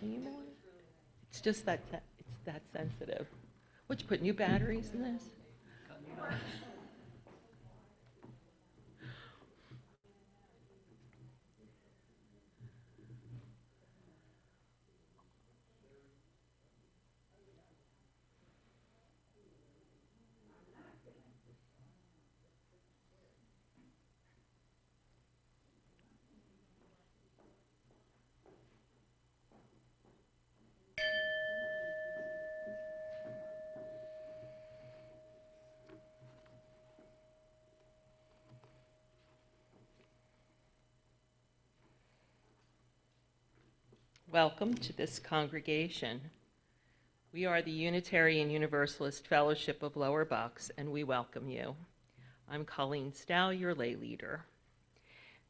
anymore? It's just that it's that sensitive. What, you put new batteries in this? Welcome to this congregation. We are the Unitarian Universalist Fellowship of Lower Bucks, and we welcome you. I'm Colleen Stow, your lay leader.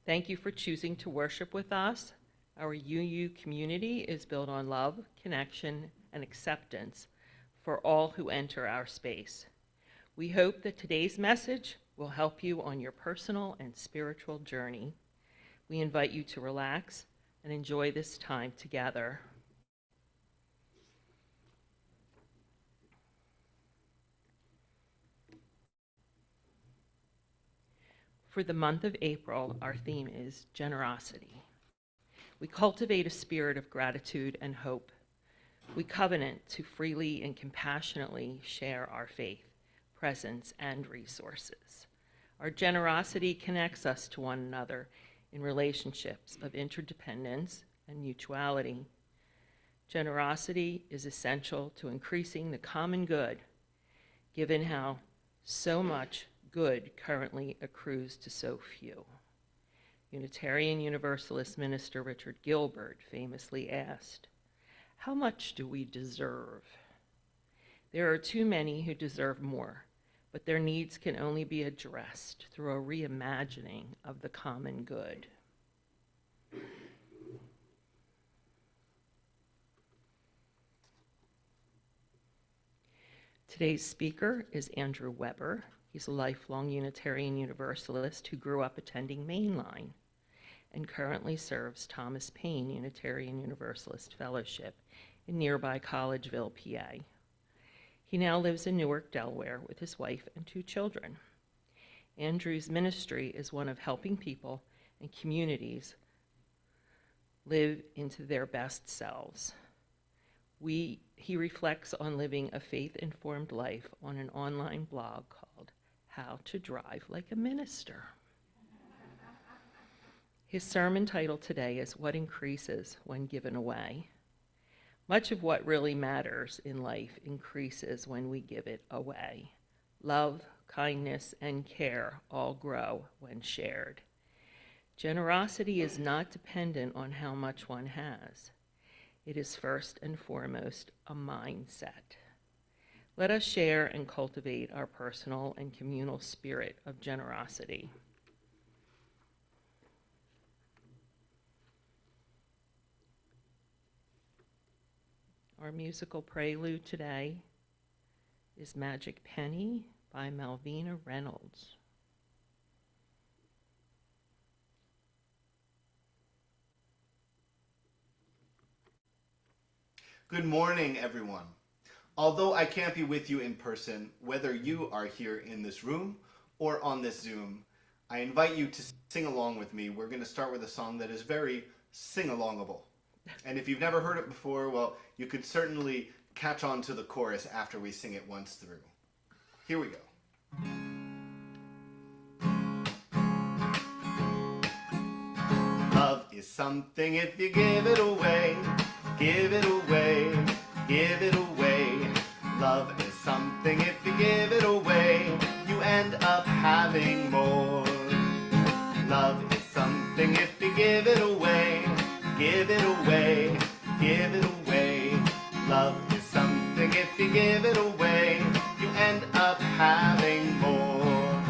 Thank you for choosing to worship with us. Our UU community is built on love, connection, and acceptance for all who enter our space. We hope that today's message will help you on your personal and spiritual journey. We invite you to relax and enjoy this time together. For the month of April, our theme is generosity. We cultivate a spirit of gratitude and hope. We covenant to freely and compassionately share our faith, presence, and resources. Our generosity connects us to one another in relationships of interdependence and mutuality. Generosity is essential to increasing the common good, given how so much good currently accrues to so few. Unitarian Universalist minister Richard Gilbert famously asked, "How much do we deserve?" There are too many who deserve more, but their needs can only be addressed through a reimagining of the common good. Today's speaker is Andrew Weber. He's a lifelong Unitarian Universalist who grew up attending Mainline and currently serves Thomas Paine Unitarian Universalist Fellowship in nearby Collegeville, PA. He now lives in Newark, Delaware with his wife and 2 children. Andrew's ministry is one of helping people and communities live into their best selves. He reflects on living a faith-informed life on an online blog called How to Drive Like a Minister. His sermon title today is What Increases When Given Away. Much of what really matters in life increases when we give it away. Love, kindness, and care all grow when shared. Generosity is not dependent on how much one has. It is first and foremost a mindset. Let us share and cultivate our personal and communal spirit of generosity. Our musical prelude today is Magic Penny by Malvina Reynolds. Good morning, everyone. Although I can't be with you in person, whether you are here in this room or on this Zoom, I invite you to sing along with me. We're going to start with a song that is very sing-alongable. And if you've never heard it before, well, you could certainly catch on to the chorus after we sing it once through. Here we go. Love is something if you give it away, give it away, give it away. Love is something if you give it away, you end up having more. Love is something if you give it away, give it away, give it away. Love is something if you give it away, you end up having more.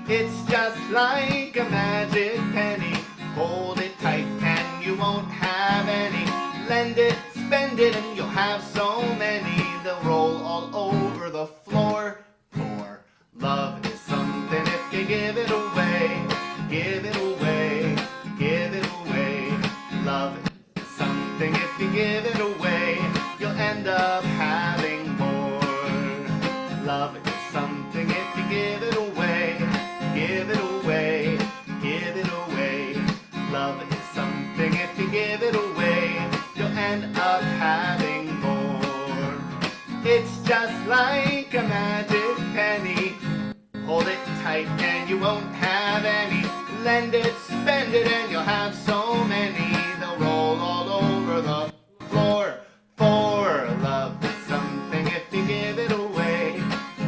It's just like a magic penny, hold it tight and you won't have any. Lend it, spend it, and you'll have so many. They'll roll all over the floor. For love is something if you give it away, give it away, give it away. Love is something if you give it up having more. It's just like a magic penny. Hold it tight and you won't have any. Lend it, spend it, and you'll have so many. They'll roll all over the floor. For love is something if you give it away.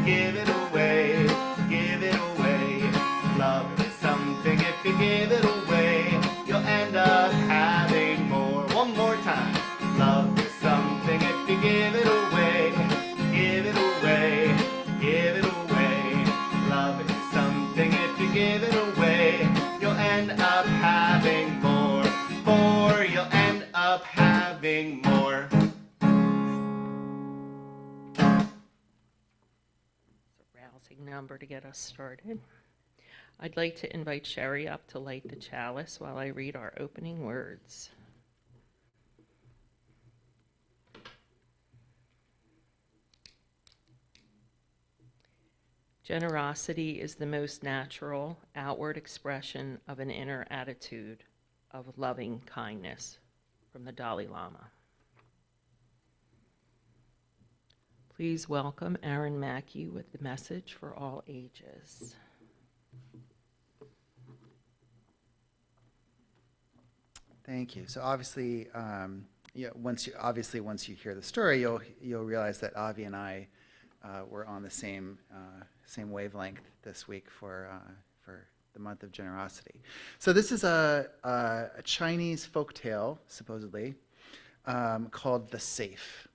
Give it away, give it away. Love is something if you give it away. You'll end up having more. One more time. Love is something if you give it away. Give it away, give it away. Love is something if you give it away. You'll end up having more. For you'll end up having more. Rousing number to get us started. I'd like to invite Sherry up to light the chalice while I read our opening words. Generosity is the most natural outward expression of an inner attitude of loving kindness. From the Dalai Lama. Please welcome Aaron Mackey with the message for all ages. Thank you. So obviously, once you hear the story, you'll realize that Avi and I were on the same wavelength this week for the month of generosity. So this is a Chinese folktale, supposedly, called The Safe.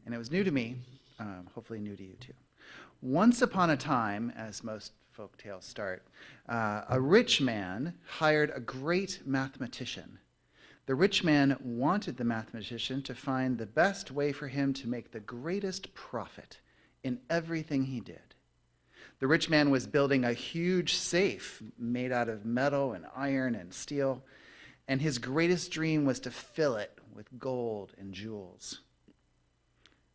And it was new to me, hopefully new to you too. Once upon a time, as most folk tales start, a rich man hired a great mathematician. The rich man wanted the mathematician to find the best way for him to make the greatest profit in everything he did. The rich man was building a huge safe made out of metal and iron and steel, and his greatest dream was to fill it with gold and jewels.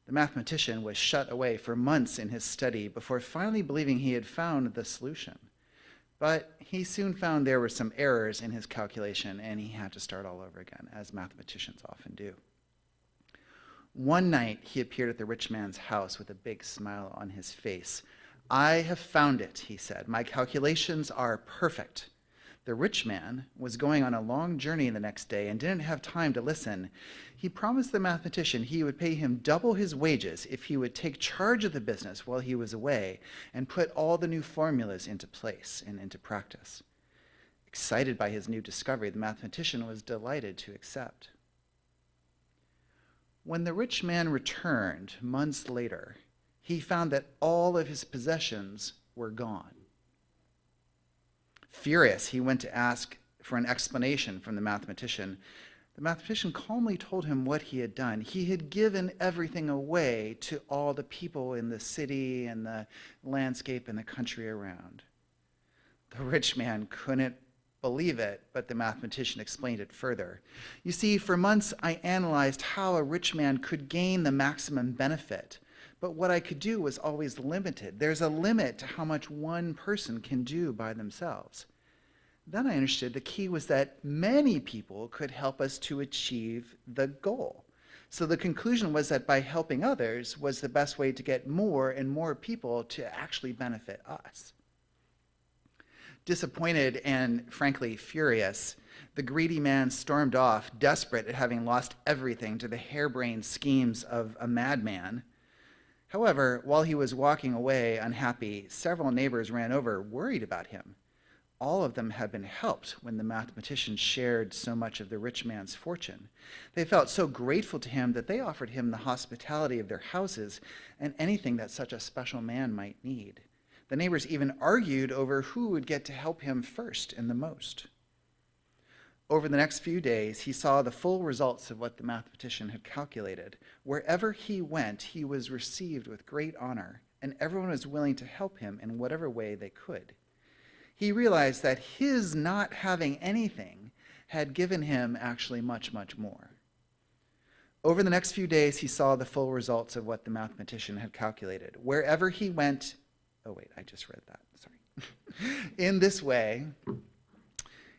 The mathematician was shut away for months in his study before finally believing he had found the solution. But he soon found there were some errors in his calculation, and he had to start all over again, as mathematicians often do. One night, he appeared at the rich man's house with a big smile on his face. "I have found it," he said. "My calculations are perfect." The rich man was going on a long journey the next day and didn't have time to listen. He promised the mathematician he would pay him double his wages if he would take charge of the business while he was away and put all the new formulas into place and into practice. Excited by his new discovery, the mathematician was delighted to accept. When the rich man returned months later, he found that all of his possessions were gone. Furious, he went to ask for an explanation from the mathematician. The mathematician calmly told him what he had done. He had given everything away to all the people in the city and the landscape and the country around. The rich man couldn't believe it, but the mathematician explained it further. "You see, for months I analyzed how a rich man could gain the maximum benefit. But what I could do was always limited. There's a limit to how much one person can do by themselves. Then I understood the key was that many people could help us to achieve the goal. So the conclusion was that by helping others was the best way to get more and more people to actually benefit us." Disappointed and frankly furious, the greedy man stormed off, desperate at having lost everything to the harebrained schemes of a madman. However, while he was walking away unhappy, several neighbors ran over, worried about him. All of them had been helped when the mathematician shared so much of the rich man's fortune. They felt so grateful to him that they offered him the hospitality of their houses and anything that such a special man might need. The neighbors even argued over who would get to help him first and the most. Over the next few days, he saw the full results of what the mathematician had calculated. Wherever he went, he was received with great honor, and everyone was willing to help him in whatever way they could. He realized that his not having anything had given him actually much, much more. Over the next few days, he saw the full results of what the mathematician had calculated. Wherever he went, oh wait, I just read that, sorry. In this way,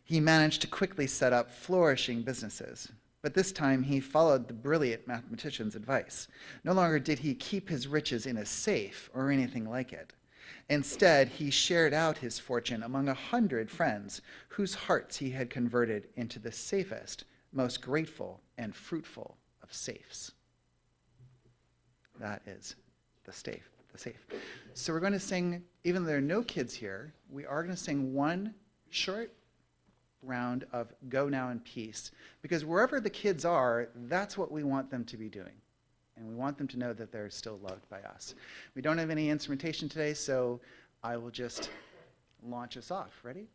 he managed to quickly set up flourishing businesses. But this time he followed the brilliant mathematician's advice. No longer did he keep his riches in a safe or anything like it. Instead, he shared out his fortune among 100 friends whose hearts he had converted into the safest, most grateful, and fruitful of safes. That is the safe. So we're going to sing, even though there are no kids here, we are going to sing one short round of Go Now in Peace, because wherever the kids are, that's what we want them to be doing. And we want them to know that they're still loved by us. We don't have any instrumentation today, so I will just launch us off. Ready?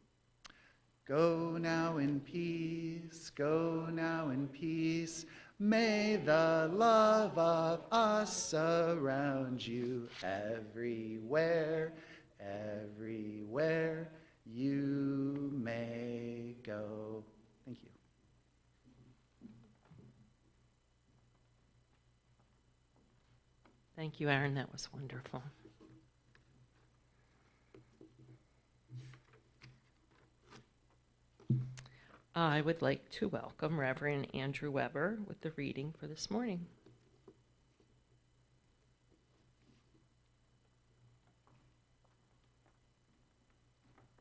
Go now in peace, go now in peace. May the love of us surround you everywhere, everywhere you may go. Thank you. Thank you, Aaron. That was wonderful. I would like to welcome Reverend Andrew Weber with the reading for this morning.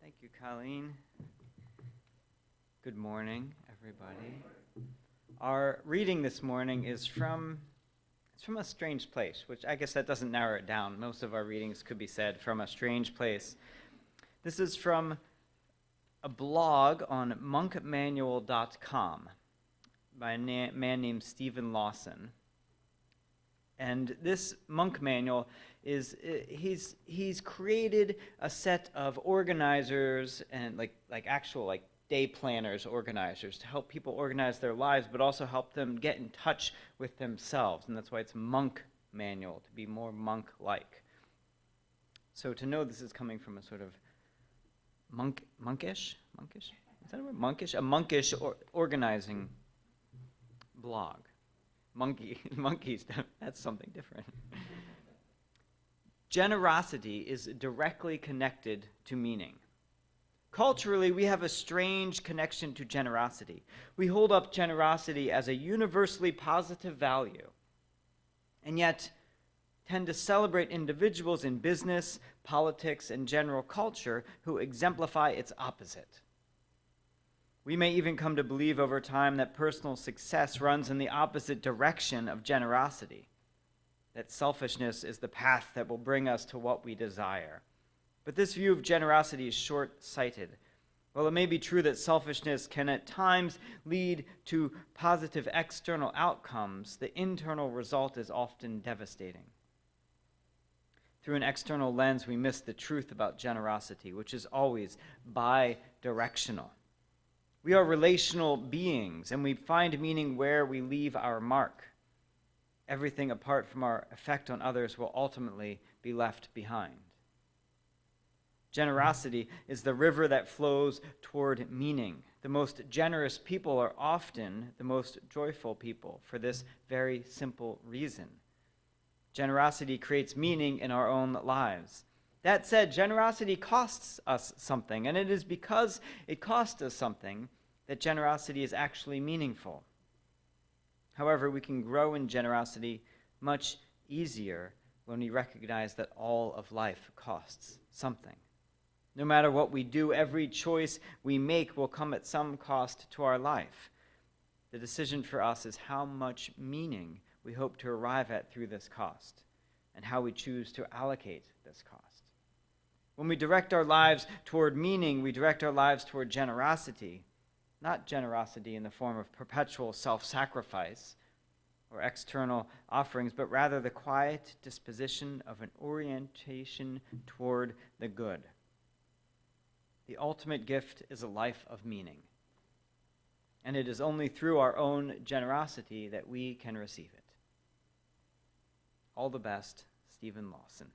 Thank you, Colleen. Good morning, everybody. Our reading this morning is from a strange place, which I guess that doesn't narrow it down. Most of our readings could be said from a strange place. This is from a blog on monkmanual.com by a man named Stephen Lawson. And this monk manual is, he's created a set of organizers and like actual day planners, organizers, to help people organize their lives, but also help them get in touch with themselves. And that's why it's monk manual, to be more monk-like. So to know this is coming from a sort of monkish? Is that a word? Monkish? A monkish organizing blog. Monkeys, that's something different. Generosity is directly connected to meaning. Culturally, we have a strange connection to generosity. We hold up generosity as a universally positive value, and yet tend to celebrate individuals in business, politics, and general culture who exemplify its opposite. We may even come to believe over time that personal success runs in the opposite direction of generosity, that selfishness is the path that will bring us to what we desire. But this view of generosity is short-sighted. While it may be true that selfishness can at times lead to positive external outcomes, the internal result is often devastating. Through an external lens, we miss the truth about generosity, which is always bi-directional. We are relational beings, and we find meaning where we leave our mark. Everything apart from our effect on others will ultimately be left behind. Generosity is the river that flows toward meaning. The most generous people are often the most joyful people for this very simple reason. Generosity creates meaning in our own lives. That said, generosity costs us something, and it is because it costs us something that generosity is actually meaningful. However, we can grow in generosity much easier when we recognize that all of life costs something. No matter what we do, every choice we make will come at some cost to our life. The decision for us is how much meaning we hope to arrive at through this cost, and how we choose to allocate this cost. When we direct our lives toward meaning, we direct our lives toward generosity, not generosity in the form of perpetual self-sacrifice or external offerings, but rather the quiet disposition of an orientation toward the good. The ultimate gift is a life of meaning, and it is only through our own generosity that we can receive it. All the best, Stephen Lawson.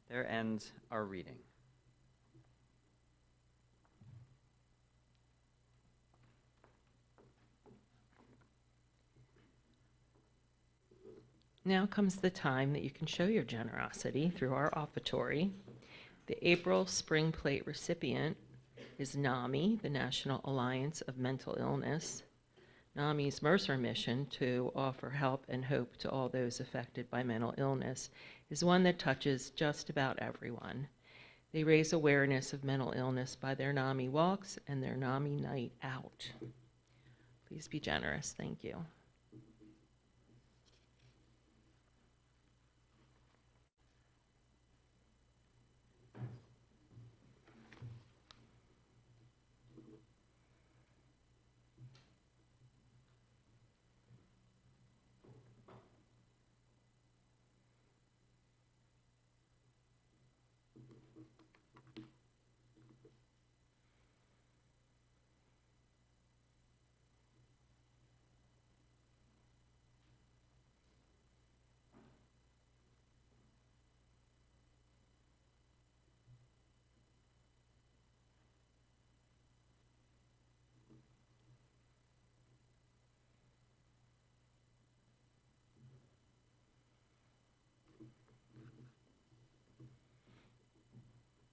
There ends our reading. Now comes the time that you can show your generosity through our offertory. The April Spring Plate recipient is NAMI, the National Alliance of Mental Illness. NAMI's Mercer mission to offer help and hope to all those affected by mental illness is one that touches just about everyone. They raise awareness of mental illness by their NAMI walks and their NAMI night out. Please be generous. Thank you.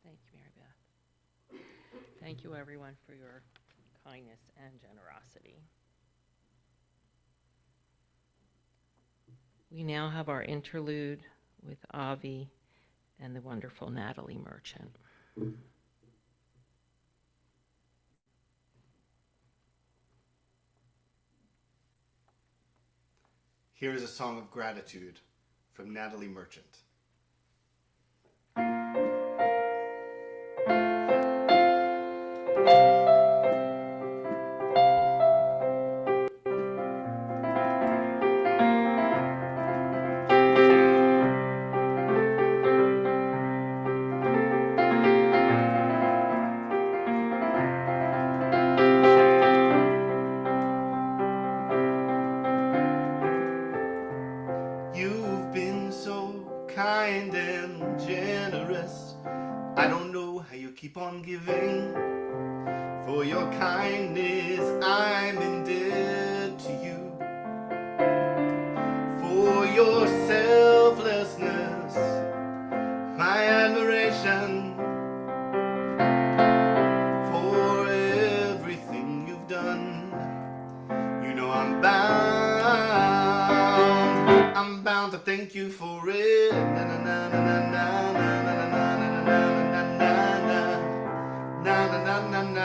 Thank you, Mary Beth. Thank you, everyone, for your kindness and generosity. We now have our interlude with Avi and the wonderful Natalie Merchant. Here is a song of gratitude from Natalie Merchant. You've been so kind and generous. I don't know how you keep on giving. For your kindness, I'm indebted to you. For your selflessness, my admiration. For everything you've done, you know I'm bound to thank you for it. Na na na na na na na na na na na na na na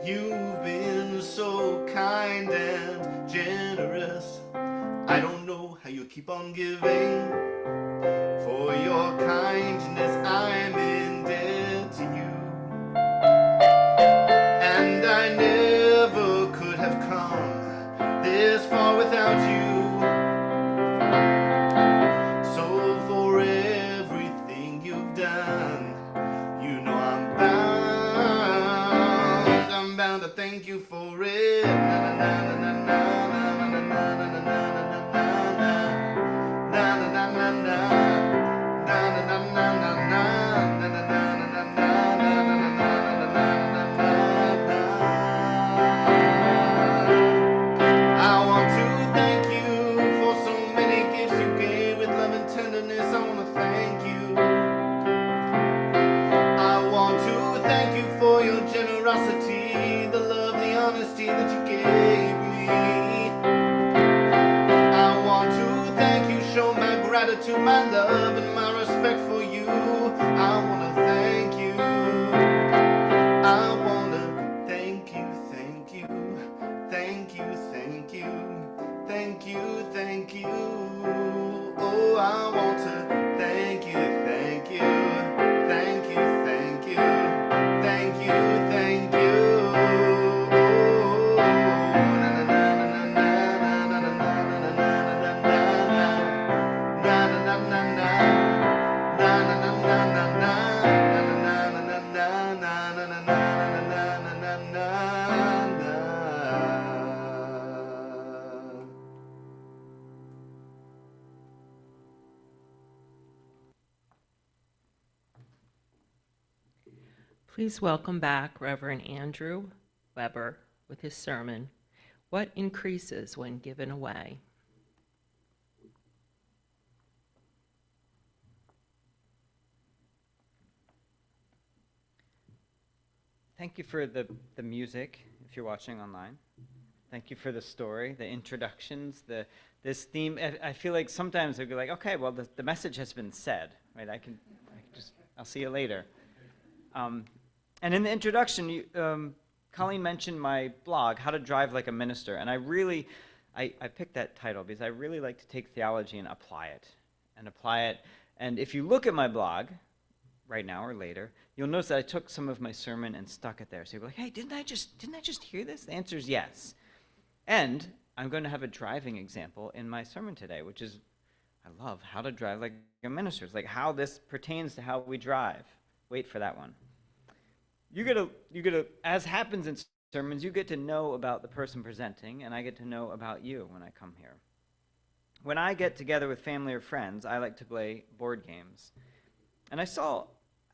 You've been so kind and generous. I don't know how you keep on giving. For your kindness, I'm indebted to you. And I never could have come this far without you. So for everything you've done, you know I'm bound to thank you for it. Na na na na na na na na na na na na na na na. I want to thank you for so many gifts you gave with love and tenderness. I want to thank you. I want to thank you for your generosity, the love, the honesty that you gave me. I want to thank you, show my gratitude, my love, and my respect for you. I want to thank you. I want to thank you, thank you, thank you, thank you, thank you, thank you. Oh, I want to thank you, thank you, thank you, thank you, thank you, thank you. Oh, na na na na na na na na na na na Please welcome back Reverend Andrew Weber with his sermon, What Increases When Given Away? thank you for the music, if you're watching online. Thank you for the story, the introductions, this theme. I feel like sometimes I'd be like, okay, well, the message has been said, right? I'll see you later. And in the introduction, Colleen mentioned my blog, How to Drive Like a Minister, and I picked that title because I really like to take theology and apply it. And if you look at my blog, right now or later, you'll notice that I took some of my sermon and stuck it there. So you're like, hey, didn't I just hear this? The answer is yes. And I'm going to have a driving example in my sermon today, which is, I love how to drive like a minister. It's like how this pertains to how we drive. Wait for that one. You get to, as happens in sermons, you get to know about the person presenting, and I get to know about you when I come here. When I get together with family or friends, I like to play board games. And I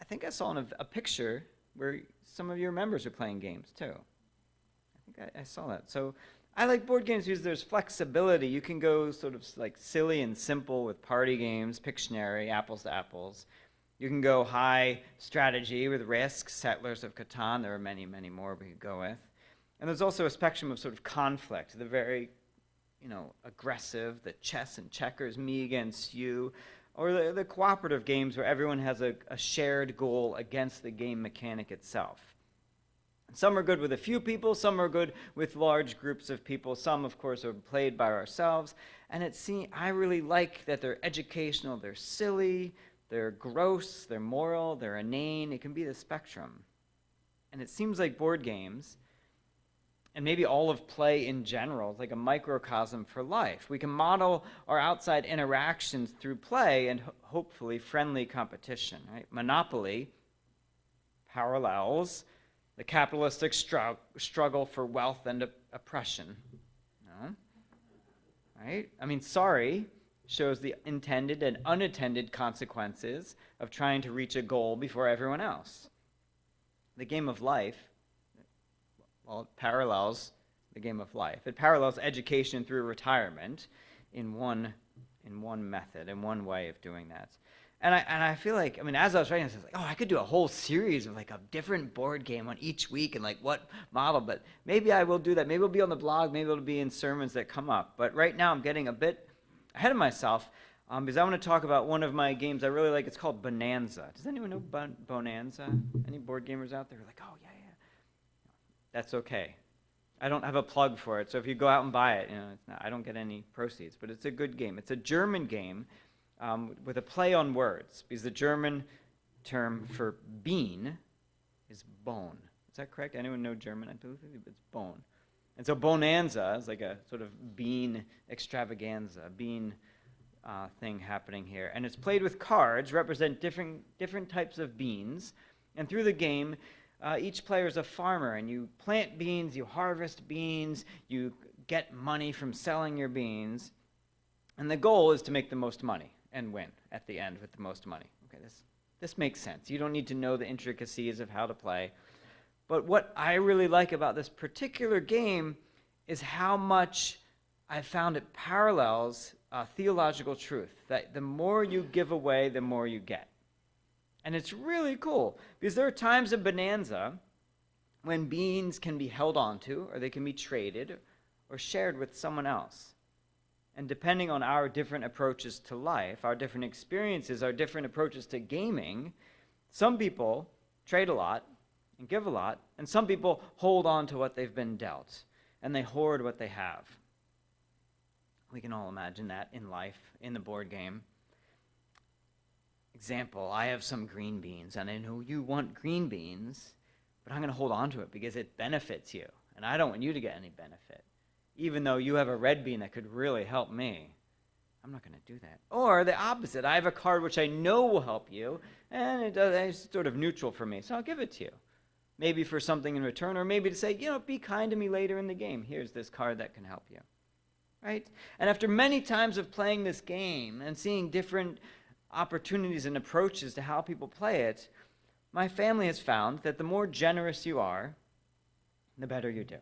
think I saw in a picture where some of your members are playing games too. I think I saw that. So I like board games because there's flexibility. You can go sort of like silly and simple with party games, Pictionary, Apples to Apples. You can go high strategy with Risk, Settlers of Catan. There are many, many more we could go with. And there's also a spectrum of sort of conflict, the very, aggressive, the chess and checkers, me against you, or the cooperative games where everyone has a shared goal against the game mechanic itself. Some are good with a few people, some are good with large groups of people, some, of course, are played by ourselves. And I really like that they're educational, they're silly, they're gross, they're moral, they're inane. It can be the spectrum. And it seems like board games, and maybe all of play in general, is like a microcosm for life. We can model our outside interactions through play and hopefully friendly competition. Right? Monopoly parallels the capitalistic struggle for wealth and oppression. No? Right? Sorry shows the intended and unattended consequences of trying to reach a goal before everyone else. The game of life, well, it parallels the game of life. It parallels education through retirement in one method, in one way of doing that. And I feel like, as I was writing this, I was like, I could do a whole series of like a different board game on each week and like what model, but maybe I will do that. Maybe it'll be on the blog, maybe it'll be in sermons that come up. But right now I'm getting a bit ahead of myself because I want to talk about one of my games I really like. It's called Bonanza. Does anyone know Bonanza? Any board gamers out there? Like, oh, yeah. That's okay. I don't have a plug for it, so if you go out and buy it, I don't get any proceeds. But it's a good game. It's a German game with a play on words, because the German term for bean is Bohn. Is that correct? Anyone know German? I believe it's Bohn. And so Bonanza is like a sort of bean extravaganza, bean thing happening here. And it's played with cards, represent different types of beans. And through the game, each player is a farmer, and you plant beans, you harvest beans, you get money from selling your beans. And the goal is to make the most money and win at the end with the most money. Okay, this makes sense. You don't need to know the intricacies of how to play. But what I really like about this particular game is how much I found it parallels theological truth, that the more you give away, the more you get. And it's really cool, because there are times in Bonanza when beans can be held onto, or they can be traded, or shared with someone else. And depending on our different approaches to life, our different experiences, our different approaches to gaming, some people trade a lot and give a lot, and some people hold on to what they've been dealt, and they hoard what they have. We can all imagine that in life, in the board game. Example, I have some green beans, and I know you want green beans, but I'm going to hold on to it because it benefits you, and I don't want you to get any benefit. Even though you have a red bean that could really help me, I'm not going to do that. Or the opposite, I have a card which I know will help you, and it's sort of neutral for me, so I'll give it to you. Maybe for something in return, or maybe to say, be kind to me later in the game. Here's this card that can help you. Right? And after many times of playing this game and seeing different opportunities and approaches to how people play it, my family has found that the more generous you are, the better you do.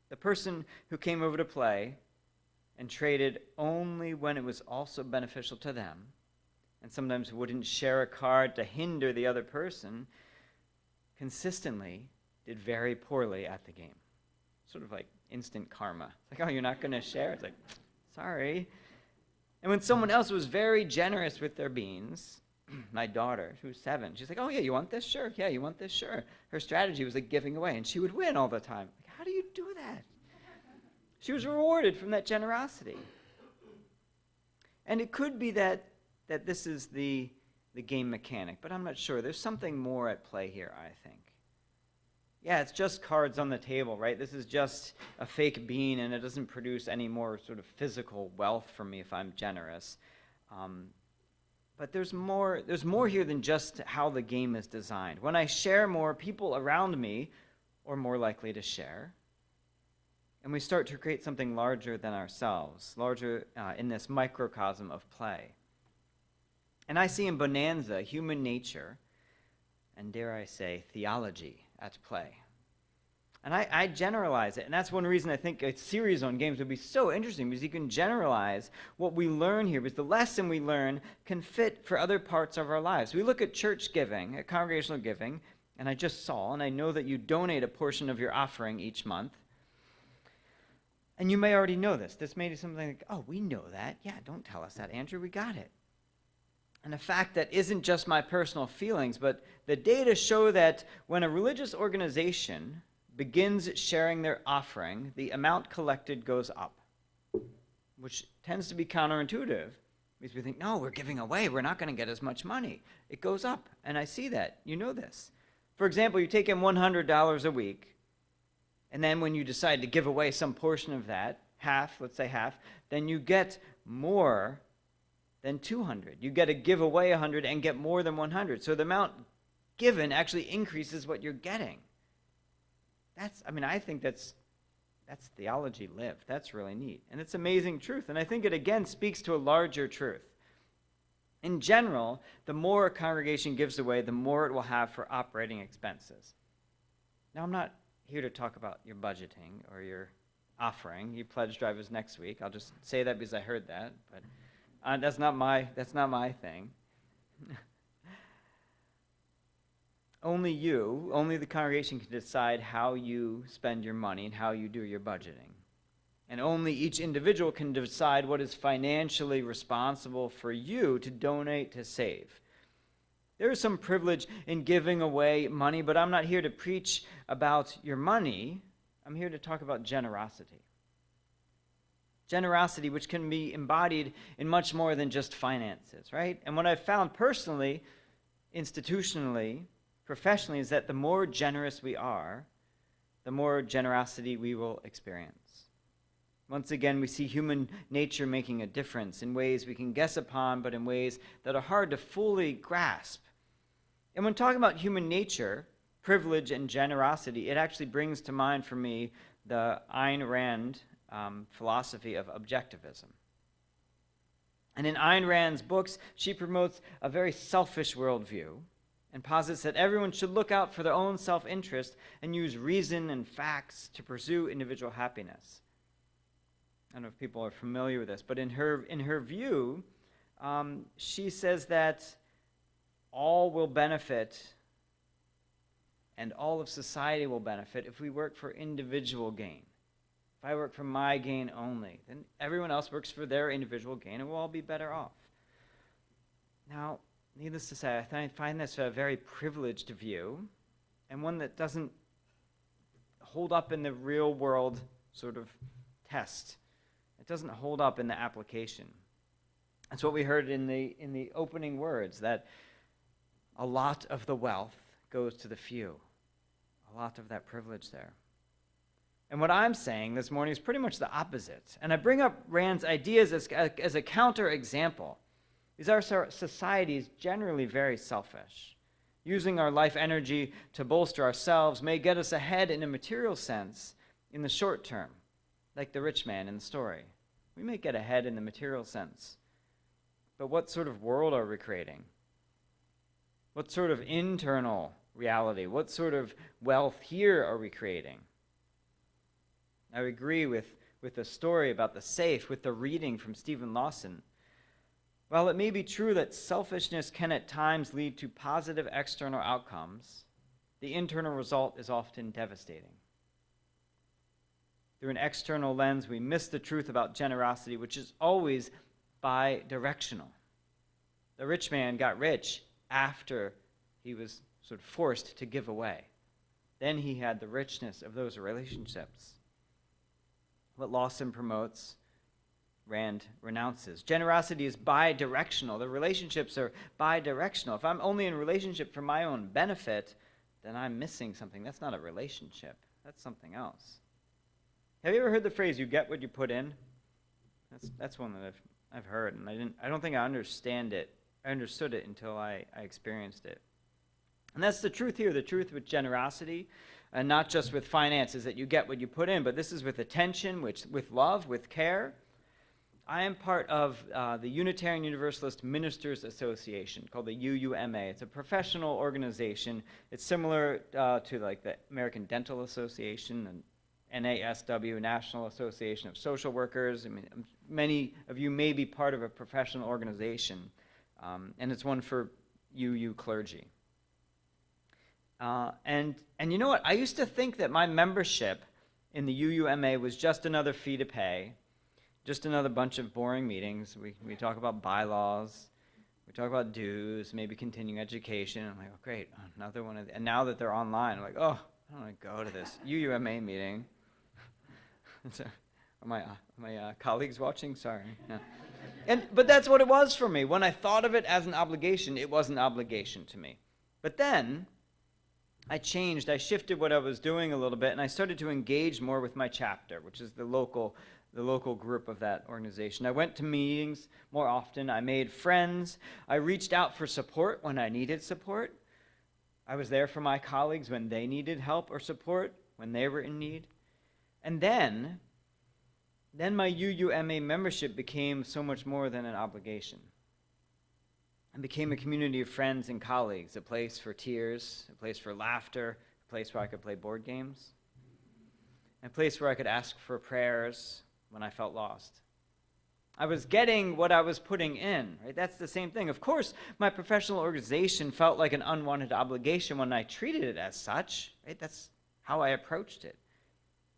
The person who came over to play and traded only when it was also beneficial to them, and sometimes wouldn't share a card to hinder the other person, consistently did very poorly at the game. Sort of like instant karma. It's like, oh, you're not going to share? It's like, sorry. And when someone else was very generous with their beans, my daughter, who's 7, she's like, oh, yeah, you want this? Sure. Yeah, you want this? Sure. Her strategy was like giving away, and she would win all the time. Like, how do you do that? She was rewarded from that generosity. And it could be that this is the game mechanic, but I'm not sure. There's something more at play here, I think. Yeah, it's just cards on the table, right? This is just a fake bean, and it doesn't produce any more sort of physical wealth for me if I'm generous. But there's more here than just how the game is designed. When I share more, people around me are more likely to share. And we start to create something larger than ourselves, larger in this microcosm of play. And I see in Bonanza human nature, and dare I say, theology at play. And I generalize it, and that's one reason I think a series on games would be so interesting, because you can generalize what we learn here, because the lesson we learn can fit for other parts of our lives. We look at church giving, at congregational giving, and I just saw, and I know that you donate a portion of your offering each month. And you may already know this. This may be something like, oh, we know that. Yeah, don't tell us that, Andrew. We got it. And a fact that isn't just my personal feelings, but the data show that when a religious organization begins sharing their offering, the amount collected goes up, which tends to be counterintuitive, because we think, no, we're giving away. We're not going to get as much money. It goes up, and I see that. You know this. For example, you take in $100 a week, and then when you decide to give away some portion of that, half, let's say half, then you get more than 200. You get to give away 100 and get more than 100. So the amount given actually increases what you're getting. I think that's theology lived. That's really neat. And it's amazing truth. And I think it again speaks to a larger truth. In general, the more a congregation gives away, the more it will have for operating expenses. Now, I'm not here to talk about your budgeting or your offering. You pledge drivers next week. I'll just say that because I heard that, but that's not my thing. Only the congregation can decide how you spend your money and how you do your budgeting. And only each individual can decide what is financially responsible for you to donate, to save. There is some privilege in giving away money, but I'm not here to preach about your money. I'm here to talk about generosity. Generosity, which can be embodied in much more than just finances, right? And what I've found personally, institutionally, professionally, is that the more generous we are, the more generosity we will experience. Once again, we see human nature making a difference in ways we can guess upon, but in ways that are hard to fully grasp. And when talking about human nature, privilege, and generosity, it actually brings to mind for me the Ayn Rand philosophy of objectivism. And in Ayn Rand's books, she promotes a very selfish worldview and posits that everyone should look out for their own self-interest and use reason and facts to pursue individual happiness. I don't know if people are familiar with this, but in her view, she says that all will benefit and all of society will benefit if we work for individual gain. If I work for my gain only, then everyone else works for their individual gain and we'll all be better off. Now, needless to say, I find this a very privileged view and one that doesn't hold up in the real world sort of test. It doesn't hold up in the application. That's what we heard in the opening words, that a lot of the wealth goes to the few. A lot of that privilege there. And what I'm saying this morning is pretty much the opposite. And I bring up Rand's ideas as a counterexample. Because our society is generally very selfish. Using our life energy to bolster ourselves may get us ahead in a material sense in the short term, like the rich man in the story. We may get ahead in the material sense. But what sort of world are we creating? What sort of internal reality? What sort of wealth here are we creating? I agree with the story about the safe, with the reading from Stephen Lawson. While it may be true that selfishness can at times lead to positive external outcomes, the internal result is often devastating. Through an external lens, we miss the truth about generosity, which is always bi-directional. The rich man got rich after he was sort of forced to give away. Then he had the richness of those relationships. What Lawson promotes, Rand renounces. Generosity is bi-directional. The relationships are bi-directional. If I'm only in a relationship for my own benefit, then I'm missing something. That's not a relationship. That's something else. Have you ever heard the phrase, "you get what you put in"? That's one that I've heard, and I don't think I understood it until I experienced it. And that's the truth here, the truth with generosity, and not just with finances, that you get what you put in, but this is with attention, with love, with care. I am part of the Unitarian Universalist Ministers Association, called the UUMA. It's a professional organization. It's similar to like the American Dental Association and NASW, National Association of Social Workers. I mean, many of you may be part of a professional organization, and it's one for UU clergy. And you know what? I used to think that my membership in the UUMA was just another fee to pay, just another bunch of boring meetings. We talk about bylaws, we talk about dues, maybe continuing education. I'm like, oh, great, another one. And now that they're online, I'm like, oh, I don't want to go to this UUMA meeting. So, are my colleagues watching? Sorry. Yeah. But that's what it was for me. When I thought of it as an obligation, it was an obligation to me. But then I changed. I shifted what I was doing a little bit, and I started to engage more with my chapter, which is the local group of that organization. I went to meetings more often. I made friends. I reached out for support when I needed support. I was there for my colleagues when they needed help or support, when they were in need. And then my UUMA membership became so much more than an obligation. It became a community of friends and colleagues, a place for tears, a place for laughter, a place where I could play board games, a place where I could ask for prayers when I felt lost. I was getting what I was putting in, right? That's the same thing. Of course, my professional organization felt like an unwanted obligation when I treated it as such, right? That's how I approached it.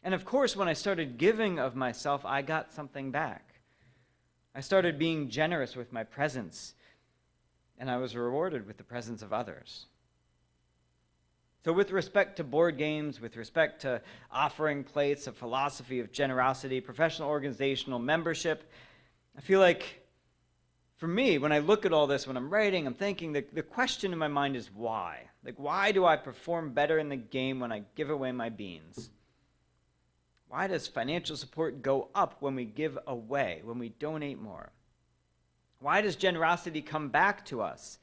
And of course, when I started giving of myself, I got something back. I started being generous with my presence, and I was rewarded with the presence of others. So with respect to board games, with respect to offering plates, a philosophy of generosity, professional organizational membership, I feel like, for me, when I look at all this, when I'm writing, I'm thinking, the question in my mind is why? Like, why do I perform better in the game when I give away my beans? Why does financial support go up when we give away, when we donate more? Why does generosity come back to us?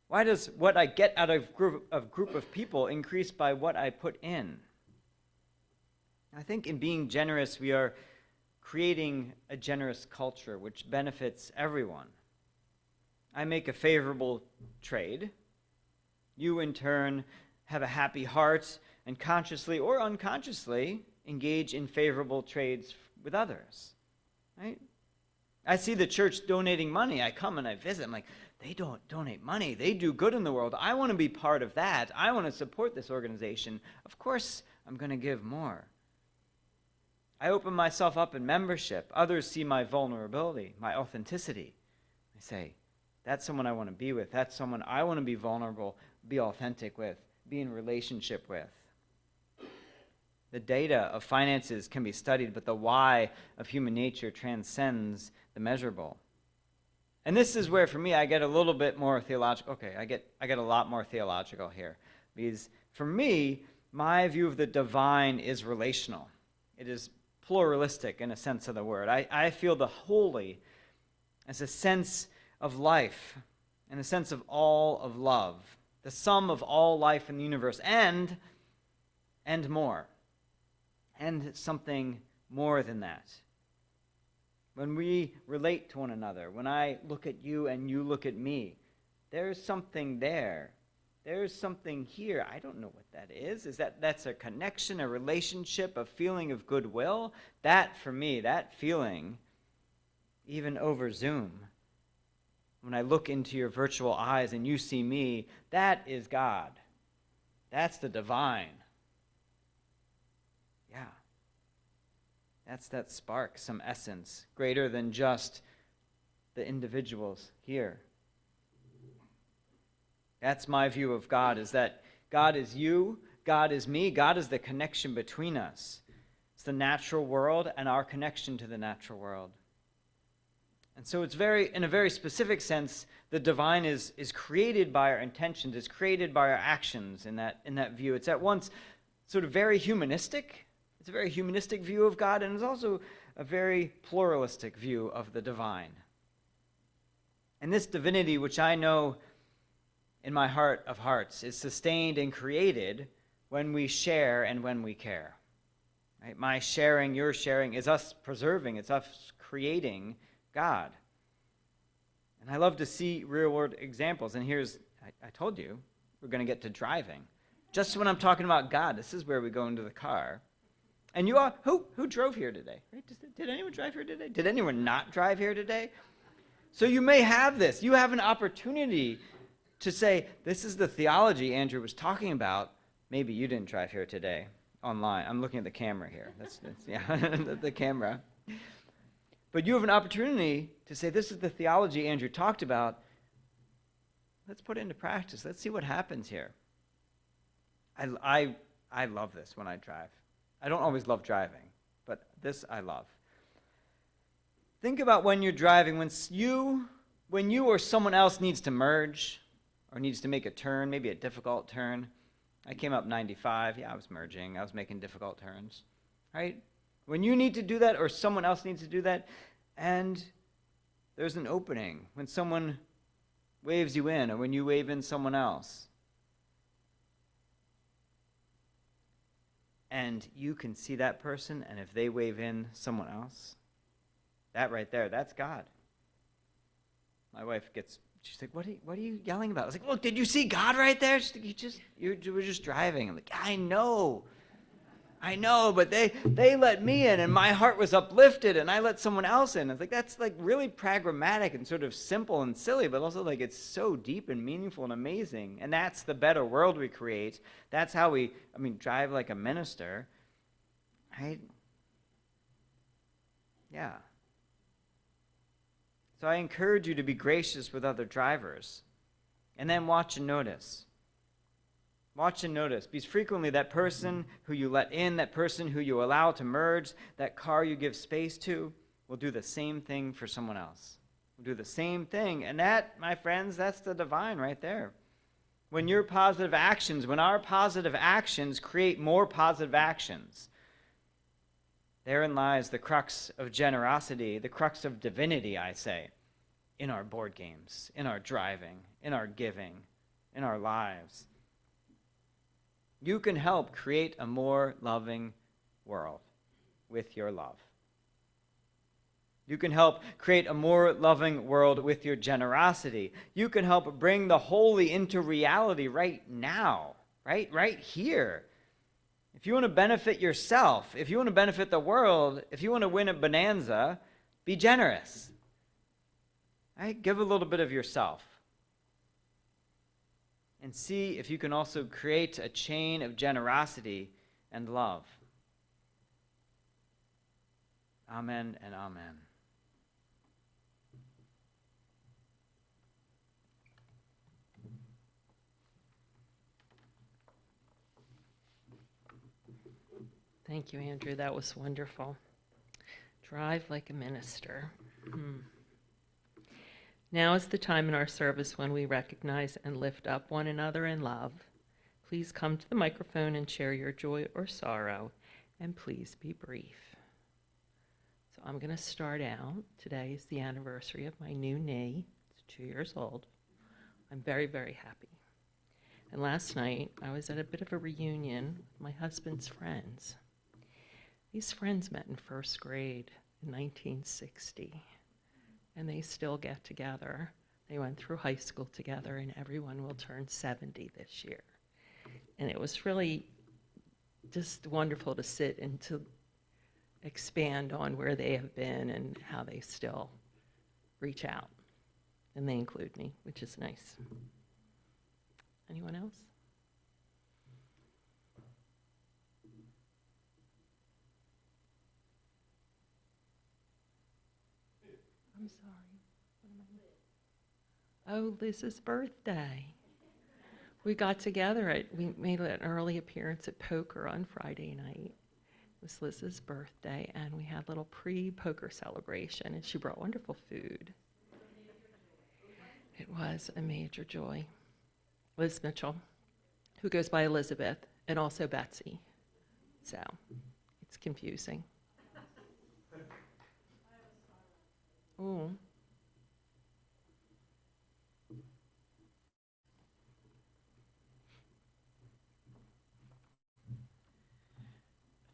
Why does what I get out of a group of people increase by what I put in? I think in being generous, we are creating a generous culture which benefits everyone. I make a favorable trade. You, in turn, have a happy heart and consciously or unconsciously engage in favorable trades with others, right? I see the church donating money. I come and I visit. I'm like, they don't donate money. They do good in the world. I want to be part of that. I want to support this organization. Of course, I'm going to give more. I open myself up in membership. Others see my vulnerability, my authenticity. I say, that's someone I want to be with. That's someone I want to be vulnerable, be authentic with, be in relationship with. The data of finances can be studied, but the why of human nature transcends the measurable. And this is where, for me, I get a little bit more theological. Okay, I get a lot more theological here. Because for me, my view of the divine is relational. It is pluralistic in a sense of the word. I feel the holy as a sense of life, and a sense of all of love, the sum of all life in the universe, and more. And something more than that. When we relate to one another, when I look at you and you look at me, there's something there. There's something here. I don't know what that is. That's a connection, a relationship, a feeling of goodwill? That, for me, that feeling, even over Zoom, when I look into your virtual eyes and you see me, that is God. That's the divine. Yeah. That's that spark, some essence, greater than just the individuals here. That's my view of God, is that God is you, God is me, God is the connection between us. It's the natural world and our connection to the natural world. And so it's in a very specific sense, the divine is created by our intentions, is created by our actions in that view. It's at once sort of very humanistic. It's a very humanistic view of God, and it's also a very pluralistic view of the divine. And this divinity, which I know in my heart of hearts, is sustained and created when we share and when we care. Right? My sharing, your sharing, is us preserving, it's us creating God. And I love to see real-world examples. And here's, I told you, we're going to get to driving. Just when I'm talking about God, this is where we go into the car. And you all, who drove here today? Right? Did anyone drive here today? Did anyone not drive here today? So you may have this. You have an opportunity to say, this is the theology Andrew was talking about. Maybe you didn't drive here today online. I'm looking at the camera here. That's yeah, the camera. But you have an opportunity to say, this is the theology Andrew talked about. Let's put it into practice. Let's see what happens here. I love this when I drive. I don't always love driving, but this I love. Think about when you're driving, when you or someone else needs to merge or needs to make a turn, maybe a difficult turn. I came up 95. Yeah, I was merging. I was making difficult turns, right? When you need to do that or someone else needs to do that, and there's an opening, when someone waves you in or when you wave in someone else, and you can see that person, and if they wave in someone else, that right there, that's God. My wife she's like, what are you yelling about? I was like, look, did you see God right there? She's like, you were just driving. I'm like, I know, but they let me in, and my heart was uplifted, and I let someone else in. It's like, that's like really pragmatic and sort of simple and silly, but also like it's so deep and meaningful and amazing. And that's the better world we create. That's how we, drive like a minister, right? Yeah. So I encourage you to be gracious with other drivers, and then watch and notice. Watch and notice, because frequently that person who you let in, that person who you allow to merge, that car you give space to, will do the same thing for someone else. Will do the same thing. And that, my friends, that's the divine right there. When our positive actions create more positive actions, therein lies the crux of generosity, the crux of divinity, I say, in our board games, in our driving, in our giving, in our lives. You can help create a more loving world with your love. You can help create a more loving world with your generosity. You can help bring the holy into reality right now, right here. If you want to benefit yourself, if you want to benefit the world, if you want to win a bonanza, be generous. Right? Give a little bit of yourself. And see if you can also create a chain of generosity and love. Amen and amen. Thank you, Andrew. That was wonderful. Drive like a minister. Now is the time in our service when we recognize and lift up one another in love. Please come to the microphone and share your joy or sorrow, and please be brief. So I'm going to start out. Today is the anniversary of my new knee. It's 2 years old. I'm very, very happy. And last night, I was at a bit of a reunion with my husband's friends. These friends met in first grade in 1960. And they still get together. They went through high school together, and everyone will turn 70 this year. And it was really just wonderful to sit and to expand on where they have been and how they still reach out. And they include me, which is nice. Anyone else? I'm sorry. Oh, Liz's birthday. We got together we made an early appearance at poker on Friday night. It was Liz's birthday, and we had a little pre-poker celebration, and she brought wonderful food. It was a major joy. Liz Mitchell, who goes by Elizabeth, and also Betsy. So it's confusing. Ooh.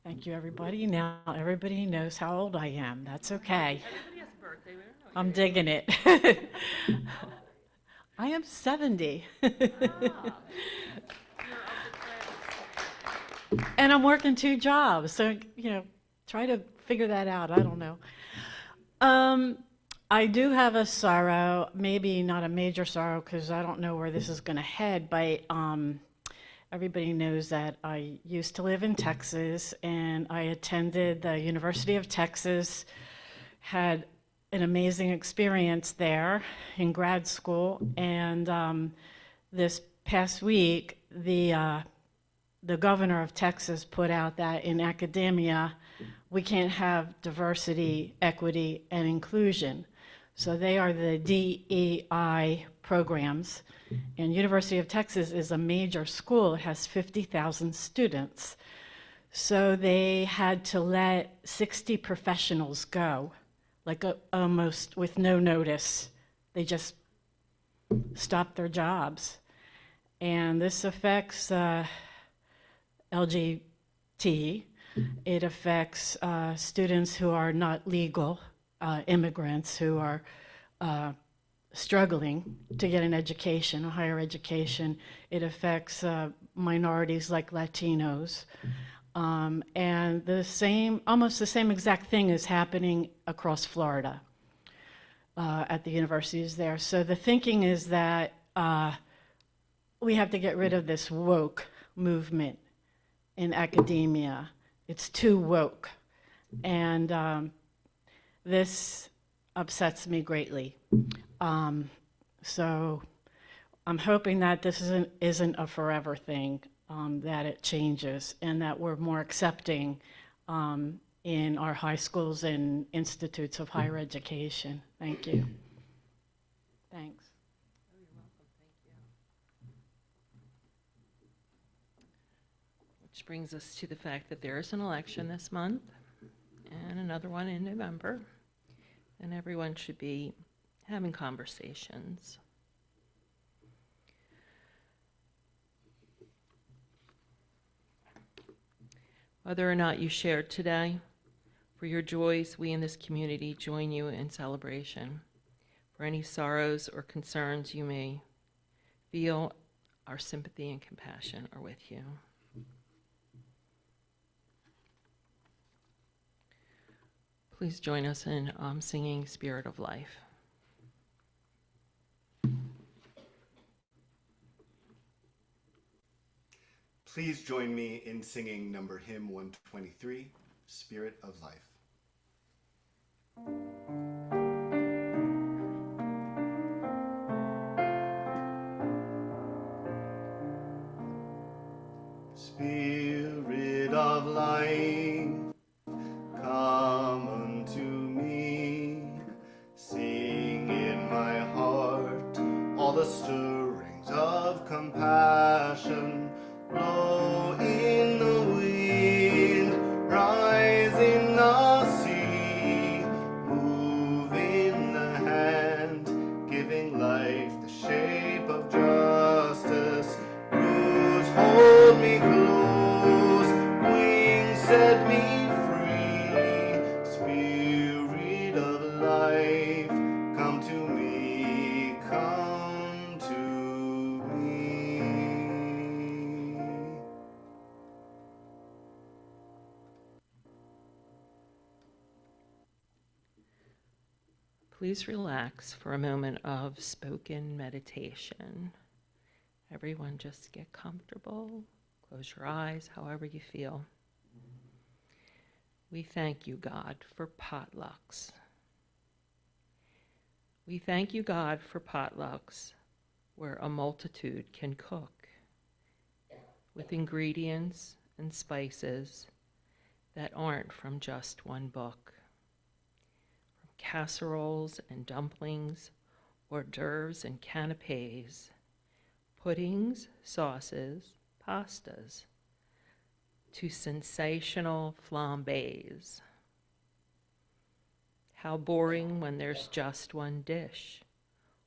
Thank you, everybody. Now everybody knows how old I am. That's okay. Everybody has a birthday. We don't know I'm your digging it. I am 70. And I'm working 2 jobs. So, try to figure that out. I don't know. I do have a sorrow, maybe not a major sorrow because I don't know where this is going to head, but everybody knows that I used to live in Texas and I attended the University of Texas, had an amazing experience there in grad school, and this past week, the governor of Texas put out that in academia, we can't have diversity, equity, and inclusion. So they are the DEI programs. And University of Texas is a major school. It has 50,000 students. So they had to let 60 professionals go, like almost with no notice. They just stopped their jobs. And this affects LGBT. It affects students who are not legal, immigrants who are struggling to get an education, a higher education. It affects minorities like Latinos. And almost the same exact thing is happening across Florida at the universities there. So the thinking is that we have to get rid of this woke movement in academia. It's too woke. And this upsets me greatly. So I'm hoping that this isn't a forever thing, that it changes and that we're more accepting in our high schools and institutes of higher education. Thank you. Thanks. Oh, you're welcome. Thank you. Which brings us to the fact that there is an election this month and another one in November, and everyone should be having conversations. Whether or not you shared today, for your joys, we in this community join you in celebration. For any sorrows or concerns you may feel, our sympathy and compassion are with you. Please join us in singing Spirit of Life. Please join me in singing number hymn 123, Spirit of Life. Spirit of life, come unto me, sing in my heart all the stirrings of compassion, blow in the wind, rise in the sea, move in the hand, giving life the shape of justice, roots hold me close, wings set me free, Spirit of life, come to me, come to me. Please relax for a moment of spoken meditation. Everyone just get comfortable. Close your eyes, however you feel. We thank you, God, for potlucks. We thank you, God, for potlucks where a multitude can cook with ingredients and spices that aren't from just one book. From casseroles and dumplings, hors d'oeuvres and canapes, puddings, sauces, pastas, to sensational flambés. How boring when there's just one dish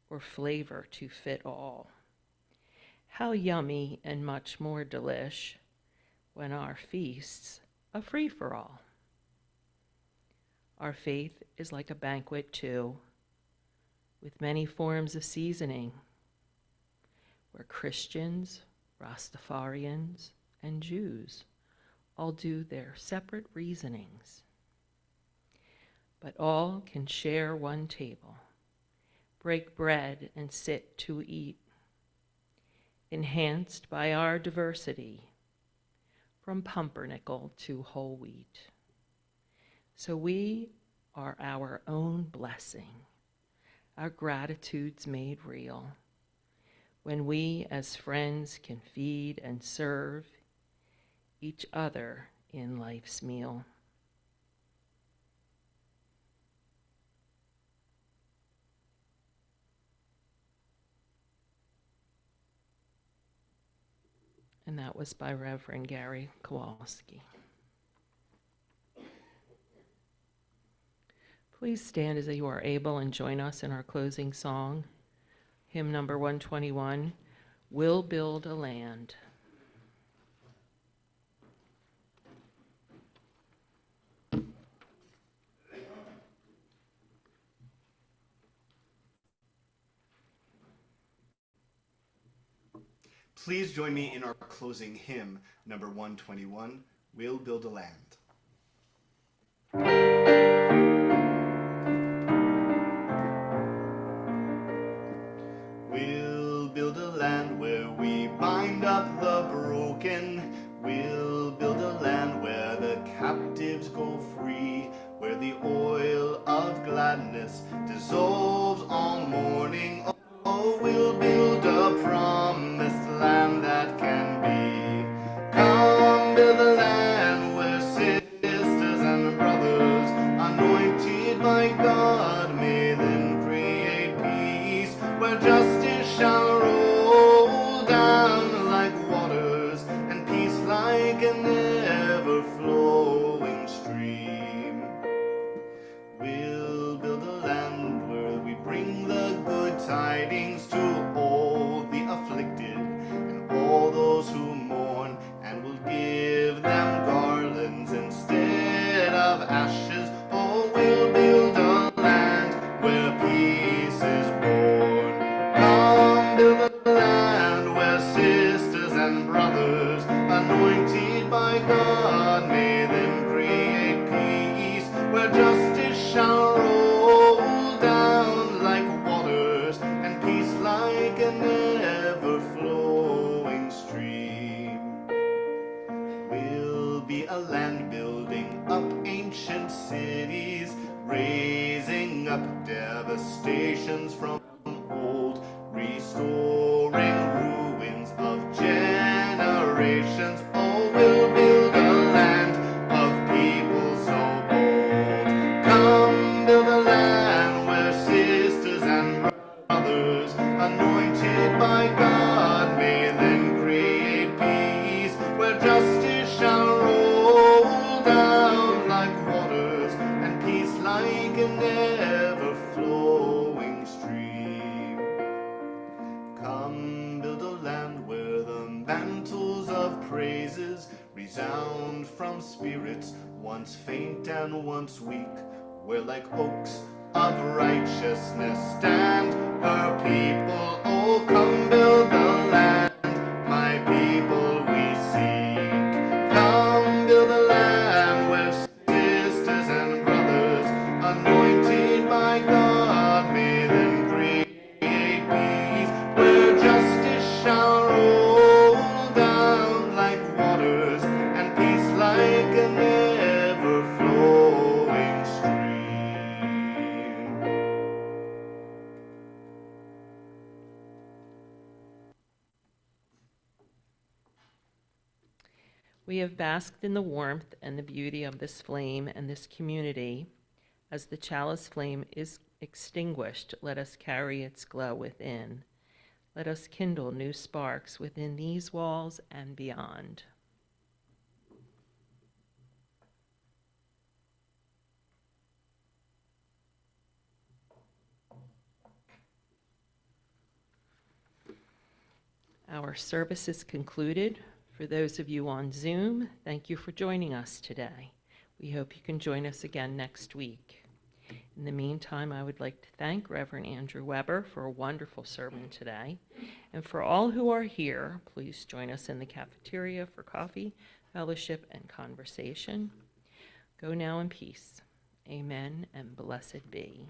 or flavor to fit all. How yummy and much more delish when our feast's a free-for-all. Our faith is like a banquet too, with many forms of seasoning, where Christians, Rastafarians, and Jews all do their separate reasonings. But all can share one table, break bread and sit to eat, enhanced by our diversity, from pumpernickel to whole wheat. So we are our own blessing, our gratitude's made real, when we as friends can feed and serve each other in life's meal. And that was by Reverend Gary Kowalski. Please stand as you are able and join us in our closing song, hymn number 121, We'll Build a Land. Please join me in our closing hymn, number 121, We'll Build a Land. We'll build a land where we bind up the broken. We'll build a land where the captives go free, where the oil of gladness dissolves all mourning. Oh, we'll build a promised land that can be. Come build a land where sisters and brothers, anointed by God, may then create peace, where justice shall roll down like waters, and peace like an ever-flowing stream. We'll build a land where we bring the good tidings to all the afflicted and all those who mourn, and we'll give them garlands instead of ashes. Oh, we'll build a land where peace is born. Come build a land where sisters and brothers, anointed by God, may then create peace, where justice shall roll down like waters, and peace like an ever-flowing stream. We'll be a land building up ancient cities, raising up devastations from old, restoring ruins of generations. Oh, we'll build a land of people so bold. Come build a land where sisters and brothers, anointed by God, may then create peace, where justice shall roll down like waters, and peace like an ever-flowing stream. Come build a land where the mantles of praises resound from spirits once faint and once weak, where like oaks of righteousness stand her people. Oh, come build the land, my people we seek. Come build a land where sisters and brothers, anointed by God, may then create peace, where justice shall roll down like waters, and peace like an ever-flowing stream. We have basked in the warmth and the beauty of this flame and this community. As the chalice flame is extinguished, let us carry its glow within. Let us kindle new sparks within these walls and beyond. Our service is concluded. For those of you on Zoom, thank you for joining us today. We hope you can join us again next week. In the meantime, I would like to thank Reverend Andrew Weber for a wonderful sermon today. And for all who are here, please join us in the cafeteria for coffee, fellowship, and conversation. Go now in peace. Amen and blessed be.